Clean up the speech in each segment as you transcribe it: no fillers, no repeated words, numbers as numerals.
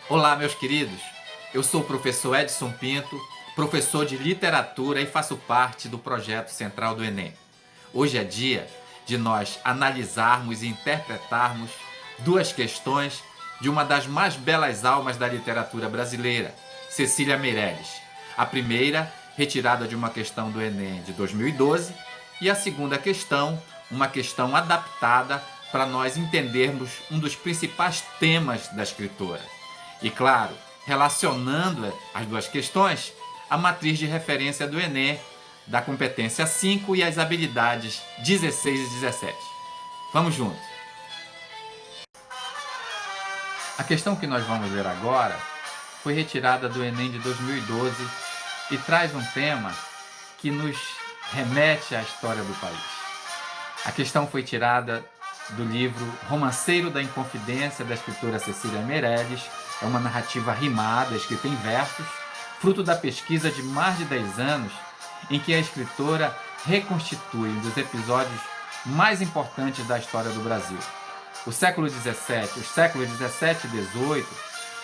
Olá, meus queridos. Eu sou o professor Edson Pinto, professor de literatura e faço parte do projeto central do Enem. Hoje é dia de nós analisarmos e interpretarmos duas questões de uma das mais belas almas da literatura brasileira, Cecília Meirelles. A primeira, retirada de uma questão do Enem de 2012, e a segunda questão, uma questão adaptada para nós entendermos um dos principais temas da escritora. E claro, relacionando as duas questões, a matriz de referência do Enem, da competência 5 e as habilidades 16 e 17. Vamos juntos! A questão que nós vamos ver agora foi retirada do Enem de 2012 e traz um tema que nos remete à história do país. A questão foi tirada do livro Romanceiro da Inconfidência, da escritora Cecília Meirelles. É uma narrativa rimada, escrita em versos, fruto da pesquisa de mais de 10 anos, em que a escritora reconstitui um dos episódios mais importantes da história do Brasil. Os séculos XVII e XVIII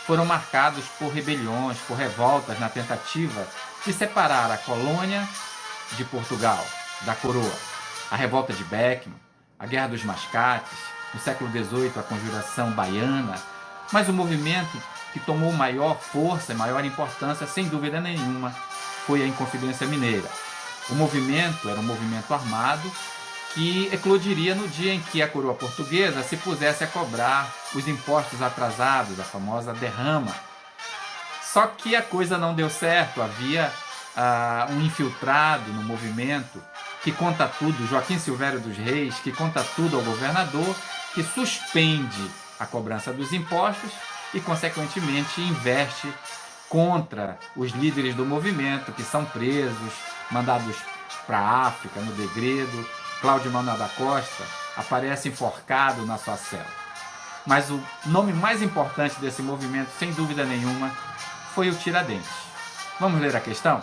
foram marcados por rebeliões, por revoltas na tentativa de separar a colônia de Portugal da coroa. A revolta de Beckman, a Guerra dos Mascates, no século XVIII a Conjuração Baiana, mas o movimento que tomou maior força e maior importância, sem dúvida nenhuma, foi a Inconfidência Mineira. O movimento era um movimento armado que eclodiria no dia em que a coroa portuguesa se pusesse a cobrar os impostos atrasados, a famosa derrama. Só que a coisa não deu certo, havia um infiltrado no movimento que conta tudo, Joaquim Silvério dos Reis, que conta tudo ao governador, que suspende a cobrança dos impostos e, consequentemente, investe contra os líderes do movimento, que são presos, mandados para a África no degredo. Cláudio Manuel da Costa aparece enforcado na sua cela. Mas o nome mais importante desse movimento, sem dúvida nenhuma, foi o Tiradentes. Vamos ler a questão?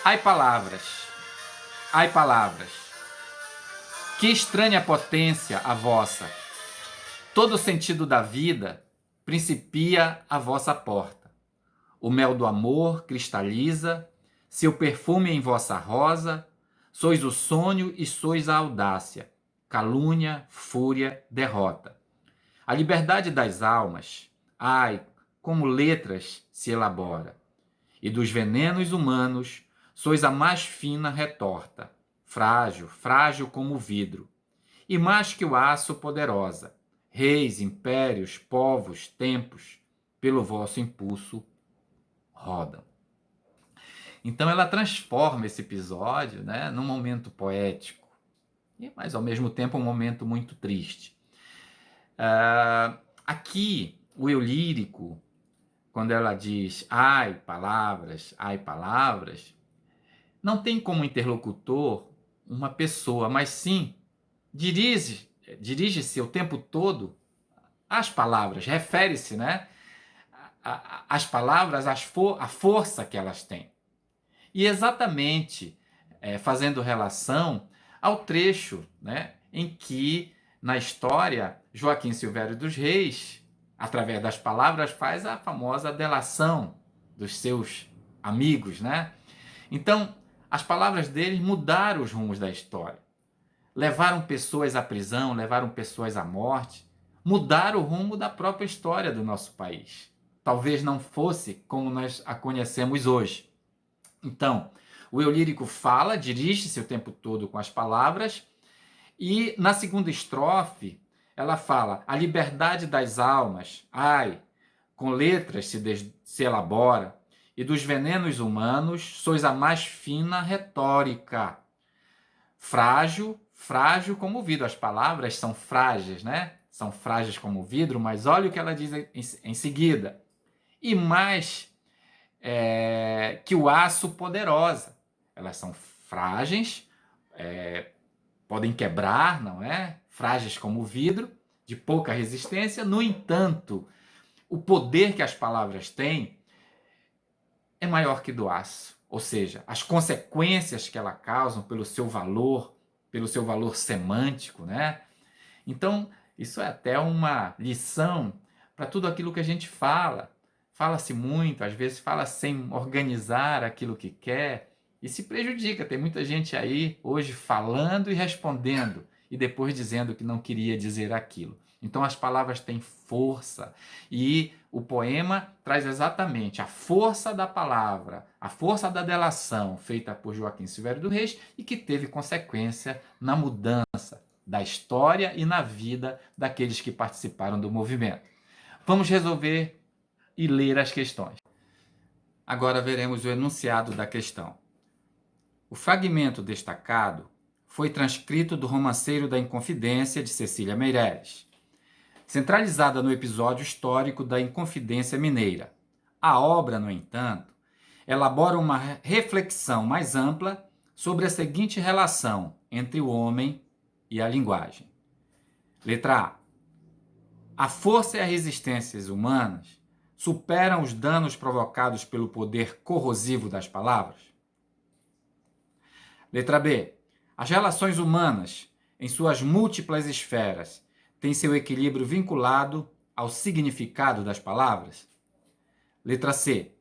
Ai palavras, que estranha potência a vossa! Todo o sentido da vida principia à vossa porta. O mel do amor cristaliza, seu perfume em vossa rosa, sois o sonho e sois a audácia, calúnia, fúria, derrota. A liberdade das almas, ai, como letras se elabora. E dos venenos humanos, sois a mais fina retorta, frágil, frágil como o vidro. E mais que o aço poderosa, reis, impérios, povos, tempos, pelo vosso impulso rodam. Então ela transforma esse episódio, né, num momento poético, mas ao mesmo tempo um momento muito triste. Aqui, o eu lírico, quando ela diz ai palavras, não tem como interlocutor uma pessoa, mas sim dirige-se o tempo todo às palavras, refere-se, né, às palavras, à força que elas têm. E exatamente fazendo relação ao trecho, né, em que, na história, Joaquim Silvério dos Reis, através das palavras, faz a famosa delação dos seus amigos, né? Então, as palavras deles mudaram os rumos da história. Levaram pessoas à prisão, levaram pessoas à morte, mudaram o rumo da própria história do nosso país. Talvez não fosse como nós a conhecemos hoje. Então, o eu lírico fala, dirige-se o tempo todo com as palavras, e na segunda estrofe ela fala: a liberdade das almas, ai, com letras se elabora, e dos venenos humanos sois a mais fina retórica. Frágil, frágil como o vidro. As palavras são frágeis, né? São frágeis como o vidro, mas olha o que ela diz em seguida. E mais que o aço poderosa. Elas são frágeis, podem quebrar, não é? Frágeis como o vidro, de pouca resistência. No entanto, o poder que as palavras têm é maior que do aço. Ou seja, as consequências que ela causam pelo seu valor semântico, né? Então, isso é até uma lição para tudo aquilo que a gente fala. Fala-se muito, às vezes fala sem organizar aquilo que quer e se prejudica. Tem muita gente aí hoje falando e respondendo e depois dizendo que não queria dizer aquilo. Então as palavras têm força e o poema traz exatamente a força da palavra, a força da delação feita por Joaquim Silvério do Reis e que teve consequência na mudança da história e na vida daqueles que participaram do movimento. Vamos resolver e ler as questões. Agora veremos o enunciado da questão. O fragmento destacado foi transcrito do Romanceiro da Inconfidência de Cecília Meirelles, centralizada no episódio histórico da Inconfidência Mineira. A obra, no entanto, elabora uma reflexão mais ampla sobre a seguinte relação entre o homem e a linguagem. Letra A. A força e as resistências humanas superam os danos provocados pelo poder corrosivo das palavras? Letra B. As relações humanas, em suas múltiplas esferas, têm seu equilíbrio vinculado ao significado das palavras? Letra C.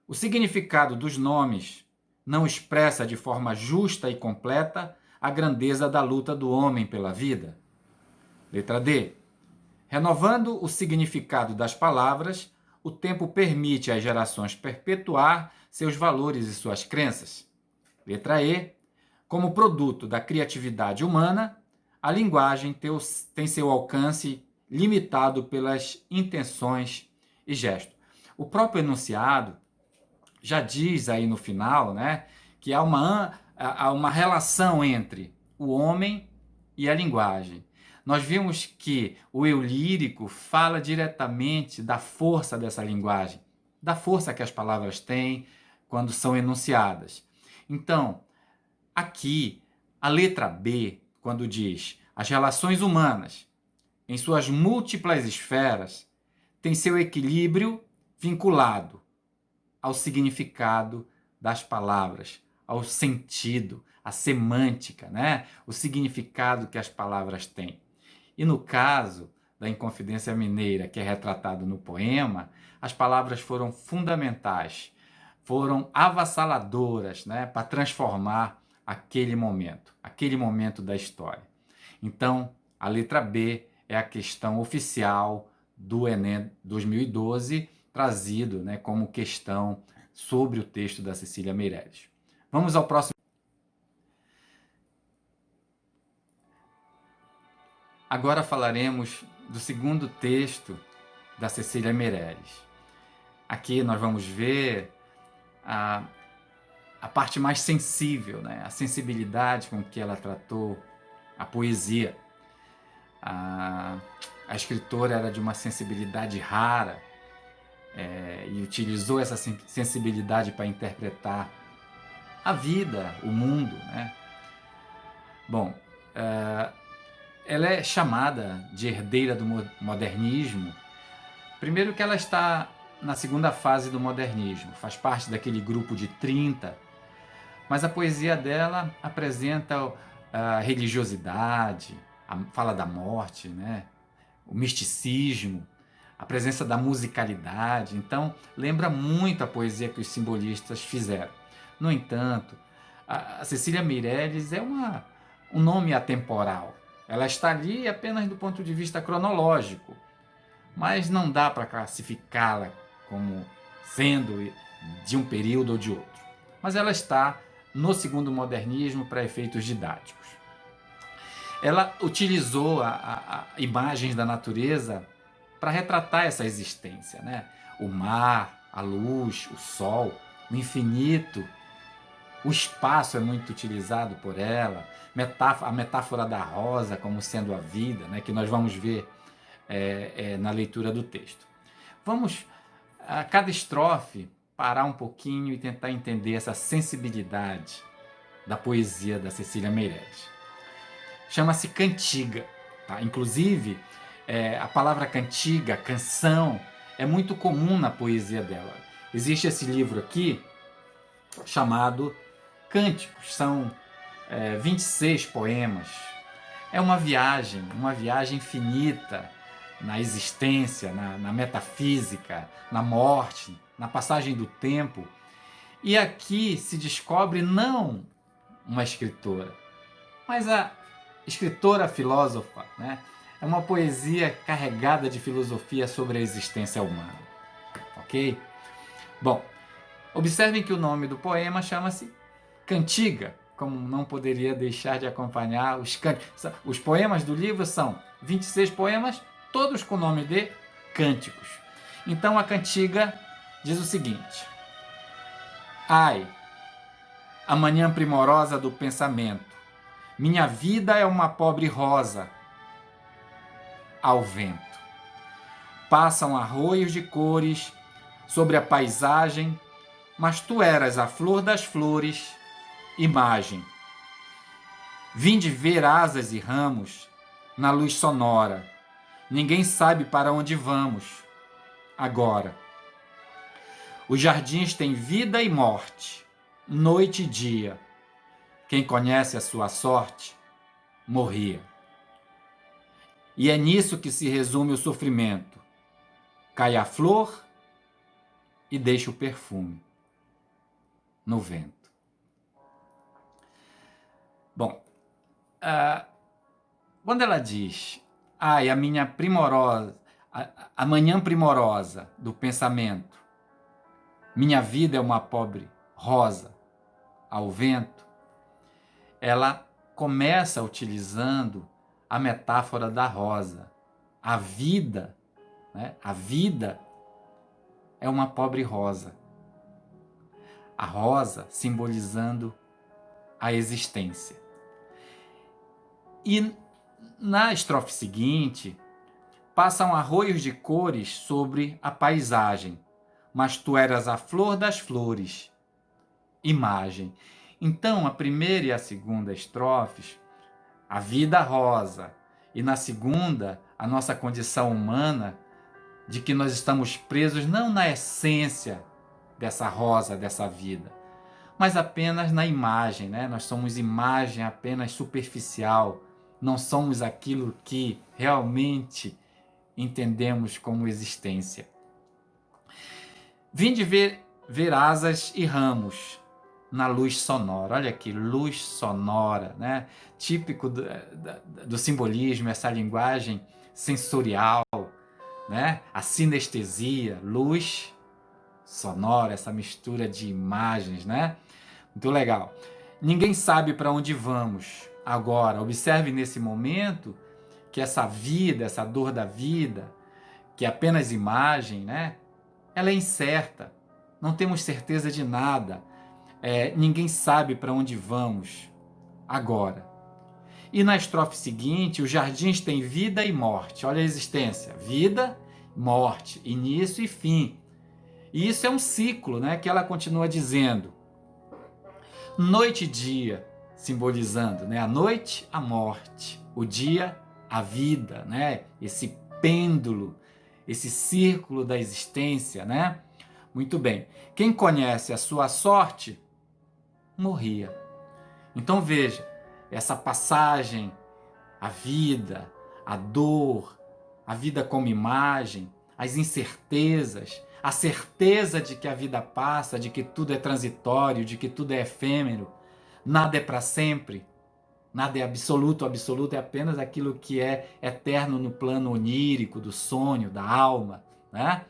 O significado dos nomes não expressa de forma justa e completa a grandeza da luta do homem pela vida? Letra D. Renovando o significado das palavras, o tempo permite às gerações perpetuar seus valores e suas crenças? Letra E. Como produto da criatividade humana, a linguagem tem seu alcance limitado pelas intenções e gestos. O próprio enunciado já diz aí no final, né, que há uma relação entre o homem e a linguagem. Nós vimos que o eu lírico fala diretamente da força dessa linguagem, da força que as palavras têm quando são enunciadas. Então, aqui, a letra B, quando diz as relações humanas, em suas múltiplas esferas, tem seu equilíbrio vinculado ao significado das palavras, ao sentido, à semântica, né? O significado que as palavras têm. E no caso da Inconfidência Mineira, que é retratado no poema, as palavras foram fundamentais, foram avassaladoras, né, para transformar aquele momento da história. Então, a letra B é a questão oficial do Enem 2012, trazido, né, como questão sobre o texto da Cecília Meirelles. Vamos ao próximo. Agora falaremos do segundo texto da Cecília Meirelles. Aqui nós vamos ver a parte mais sensível, né? A sensibilidade com que ela tratou a poesia. A escritora era de uma sensibilidade rara e utilizou essa sensibilidade para interpretar a vida, o mundo, né? Bom, ela é chamada de herdeira do modernismo, primeiro que ela está na segunda fase do modernismo, faz parte daquele grupo de 30, mas a poesia dela apresenta a religiosidade, fala da morte, né? O misticismo, a presença da musicalidade, então lembra muito a poesia que os simbolistas fizeram. No entanto, a Cecília Meirelles é um nome atemporal. Ela está ali apenas do ponto de vista cronológico, mas não dá para classificá-la como sendo de um período ou de outro. Mas ela está no segundo modernismo para efeitos didáticos. Ela utilizou imagens da natureza para retratar essa existência, né? O mar, a luz, o sol, o infinito. O espaço é muito utilizado por ela, a metáfora da rosa como sendo a vida, né, que nós vamos ver na leitura do texto. Vamos, a cada estrofe, parar um pouquinho e tentar entender essa sensibilidade da poesia da Cecília Meirelles. Chama-se cantiga, tá? Inclusive, a palavra cantiga, canção, é muito comum na poesia dela. Existe esse livro aqui, chamado Cânticos, são 26 poemas. É uma viagem infinita na existência, na metafísica, na morte, na passagem do tempo. E aqui se descobre não uma escritora, mas a escritora filósofa, né? É uma poesia carregada de filosofia sobre a existência humana, ok? Bom, observem que o nome do poema chama-se Cantiga, como não poderia deixar de acompanhar os cânticos. Os poemas do livro são 26 poemas, todos com o nome de cânticos. Então a cantiga diz o seguinte: Ai, a manhã primorosa do pensamento, minha vida é uma pobre rosa ao vento. Passam arroios de cores sobre a paisagem, mas tu eras a flor das flores, imagem. Vim de ver asas e ramos na luz sonora. Ninguém sabe para onde vamos agora. Os jardins têm vida e morte, noite e dia. Quem conhece a sua sorte, morria. E é nisso que se resume o sofrimento. Cai a flor e deixa o perfume no vento. Bom, quando ela diz, ai, a minha primorosa, a manhã primorosa do pensamento, minha vida é uma pobre rosa ao vento, ela começa utilizando a metáfora da rosa. A vida, né? A vida é uma pobre rosa. A rosa simbolizando a existência. E na estrofe seguinte, passam arroios de cores sobre a paisagem, mas tu eras a flor das flores, imagem. Então, a primeira e a segunda estrofes, a vida rosa, e na segunda, a nossa condição humana, de que nós estamos presos não na essência dessa rosa, dessa vida, mas apenas na imagem, né? Nós somos imagem apenas superficial, não somos aquilo que realmente entendemos como existência. Vim de ver asas e ramos na luz sonora. Olha aqui, luz sonora, né? Típico do simbolismo, essa linguagem sensorial, né? A sinestesia, luz sonora, essa mistura de imagens, né? Muito legal. Ninguém sabe para onde vamos agora. Observe nesse momento que essa vida, essa dor da vida, que é apenas imagem, né? Ela é incerta. Não temos certeza de nada. Ninguém sabe para onde vamos agora. E na estrofe seguinte, os jardins têm vida e morte. Olha a existência. Vida, morte, início e fim. E isso é um ciclo, né, que ela continua dizendo. Noite e dia, simbolizando, né, a noite, a morte, o dia, a vida, né, esse pêndulo, esse círculo da existência, né? Muito bem. Quem conhece a sua sorte, morria. Então veja, essa passagem, a vida, a dor, a vida como imagem, as incertezas, a certeza de que a vida passa, de que tudo é transitório, de que tudo é efêmero, nada é para sempre, nada é absoluto, absoluto é apenas aquilo que é eterno no plano onírico, do sonho, da alma, né?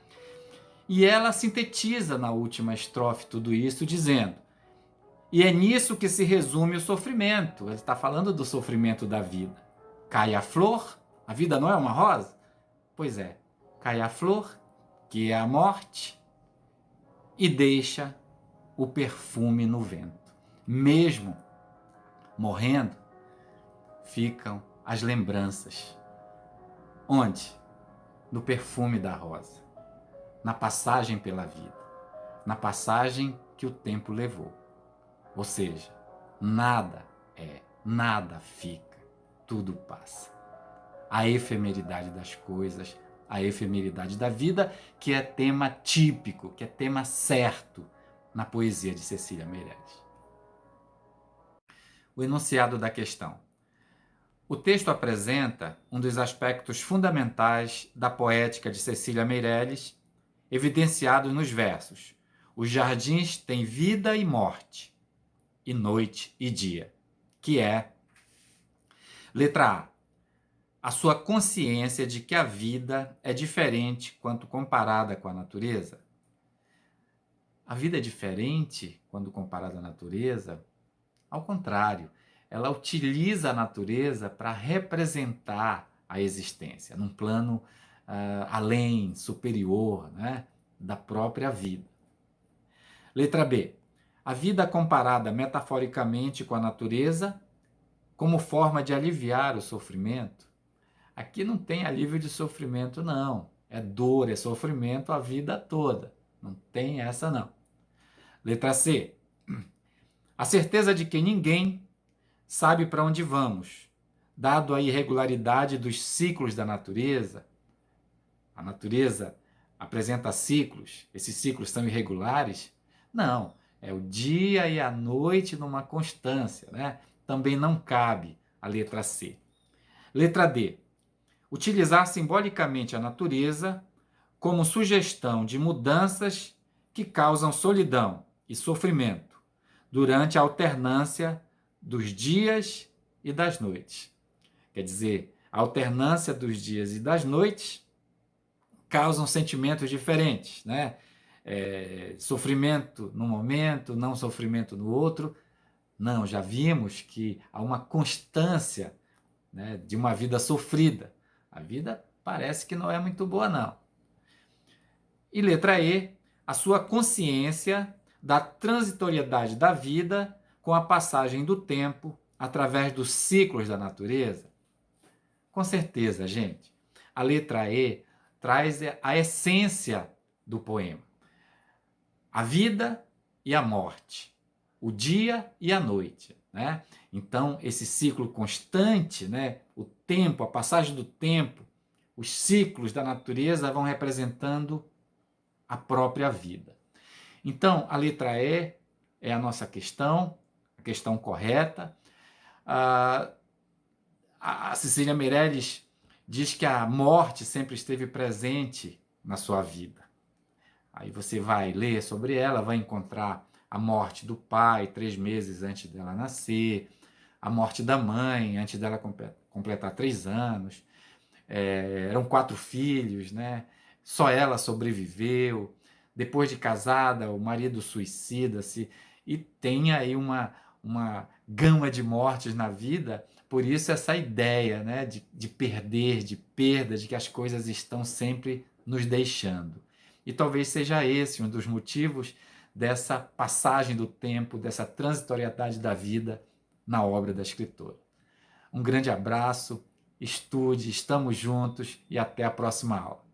E ela sintetiza na última estrofe tudo isso, dizendo: e é nisso que se resume o sofrimento. Ele está falando do sofrimento da vida. Cai a flor, a vida não é uma rosa? Pois é, cai a flor, que é a morte, e deixa o perfume no vento. Mesmo morrendo, ficam as lembranças. Onde? No perfume da rosa, na passagem pela vida, na passagem que o tempo levou. Ou seja, nada fica, tudo passa. A efemeridade das coisas, a efemeridade da vida, que é tema típico, que é tema certo na poesia de Cecília Meirelles. O enunciado da questão. O texto apresenta um dos aspectos fundamentais da poética de Cecília Meirelles, evidenciado nos versos: os jardins têm vida e morte, e noite e dia, que é, letra a sua consciência de que a vida é diferente quando comparada com a natureza. A vida é diferente quando comparada à natureza? Ao contrário, ela utiliza a natureza para representar a existência, num plano além, superior, né, da própria vida. Letra B. A vida comparada metaforicamente com a natureza como forma de aliviar o sofrimento. Aqui não tem alívio de sofrimento, não. É dor, é sofrimento a vida toda. Não tem essa, não. Letra C. A certeza de que ninguém sabe para onde vamos, dado a irregularidade dos ciclos da natureza. A natureza apresenta ciclos, esses ciclos são irregulares? Não, é o dia e a noite numa constância, né? Também não cabe a letra C. Letra D. Utilizar simbolicamente a natureza como sugestão de mudanças que causam solidão e sofrimento durante a alternância dos dias e das noites. Quer dizer, a alternância dos dias e das noites causam sentimentos diferentes, né? Sofrimento num momento, não sofrimento no outro. Não, já vimos que há uma constância, né, de uma vida sofrida. A vida parece que não é muito boa, não. E letra E, a sua consciência da transitoriedade da vida com a passagem do tempo através dos ciclos da natureza. Com certeza, gente, a letra E traz a essência do poema. A vida e a morte, o dia e a noite, né? Então, esse ciclo constante, né? O tempo, a passagem do tempo, os ciclos da natureza vão representando a própria vida. Então, a letra E é a nossa questão, a questão correta. A Cecília Meirelles diz que a morte sempre esteve presente na sua vida. Aí você vai ler sobre ela, vai encontrar a morte do pai 3 meses antes dela nascer, a morte da mãe antes dela completar 3 anos. Eram 4 filhos, né? Só ela sobreviveu. Depois de casada, o marido suicida-se. E tem aí uma gama de mortes na vida. Por isso essa ideia, né, de perder, de perda, de que as coisas estão sempre nos deixando. E talvez seja esse um dos motivos dessa passagem do tempo, dessa transitoriedade da vida na obra da escritora. Um grande abraço, estude, estamos juntos e até a próxima aula.